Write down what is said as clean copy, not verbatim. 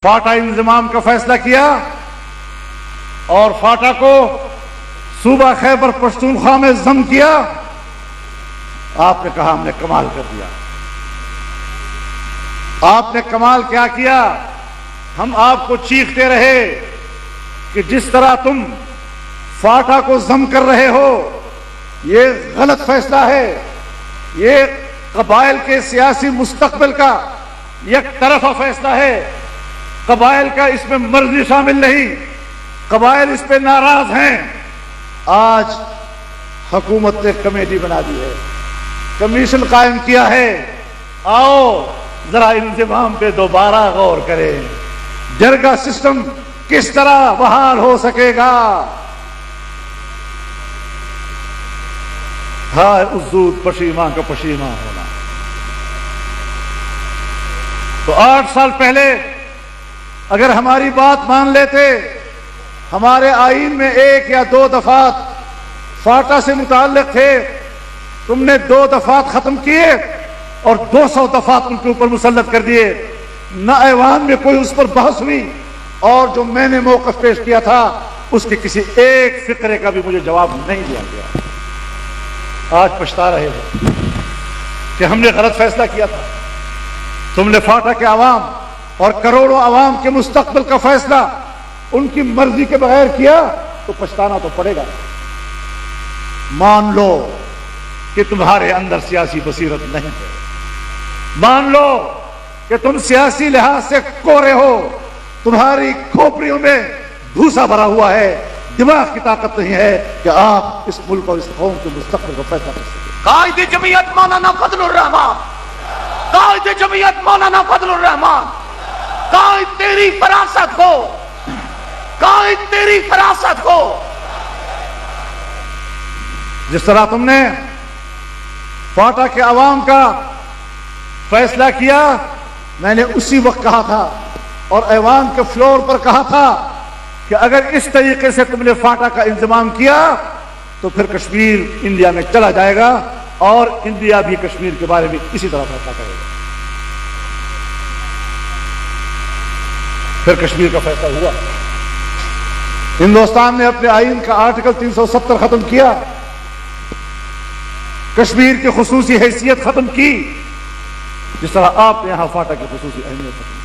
FATA انضمام کا فیصلہ کیا اور فاٹا کو صوبہ خیبر پختونخوا میں ضم کیا. آپ نے کہا ہم نے کمال کر دیا. آپ نے کمال کیا کیا؟ ہم آپ کو چیختے رہے کہ جس طرح تم فاٹا کو ضم کر رہے ہو یہ غلط فیصلہ ہے، یہ قبائل کے سیاسی مستقبل کا یک طرفہ فیصلہ ہے، قبائل کا اس میں مرضی شامل نہیں، قبائل اس پہ ناراض ہیں. آج حکومت نے کمیٹی بنا دی ہے، کمیشن قائم کیا ہے. آؤ ذرا انضمام پہ دوبارہ غور کریں، جرگہ سسٹم کس طرح بحال ہو سکے گا. ہائے اس زود پشیماں کا پشیماں ہونا. تو 8 سال پہلے اگر ہماری بات مان لیتے، ہمارے آئین میں 1 یا 2 دفعات فاٹا سے متعلق تھے، تم نے 2 دفعات ختم کیے اور 200 دفعات ان کے اوپر مسلط کر دیے. نہ ایوان میں کوئی اس پر بحث ہوئی، اور جو میں نے موقف پیش کیا تھا اس کے کسی ایک فقرے کا بھی مجھے جواب نہیں دیا گیا. آج پچھتا رہے ہو کہ ہم نے غلط فیصلہ کیا تھا. تم نے فاٹا کے عوام اور کروڑوں عوام کے مستقبل کا فیصلہ ان کی مرضی کے بغیر کیا تو پچھتانا تو پڑے گا. مان لو کہ تمہارے اندر سیاسی بصیرت نہیں ہے، مان لو کہ تم سیاسی لحاظ سے کورے ہو، تمہاری کھوپڑیوں میں بھوسا بھرا ہوا ہے، دماغ کی طاقت نہیں ہے کہ آپ اس ملک اور اس قوم کے مستقبل کا فیصلہ کر سکیں. قائد جمعیت مولانا فضل الرحمان، قائد جمعیت مولانا فضل الرحمان، قائد تیری فراست ہو، قائد تیری فراست ہو. جس طرح تم نے فاٹا کے عوام کا فیصلہ کیا، میں نے اسی وقت کہا تھا اور ایوان کے فلور پر کہا تھا کہ اگر اس طریقے سے تم نے فاٹا کا انضمام کیا تو پھر کشمیر انڈیا میں چلا جائے گا اور انڈیا بھی کشمیر کے بارے میں اسی طرح فیصلہ کرے گا. پھر کشمیر کا فیصلہ ہوا. ہندوستان نے اپنے آئین کا آرٹیکل 370 ختم کیا، کشمیر کی خصوصی حیثیت ختم کی، جس طرح آپ نے یہاں فاٹا کی خصوصی اہمیت ختم کی.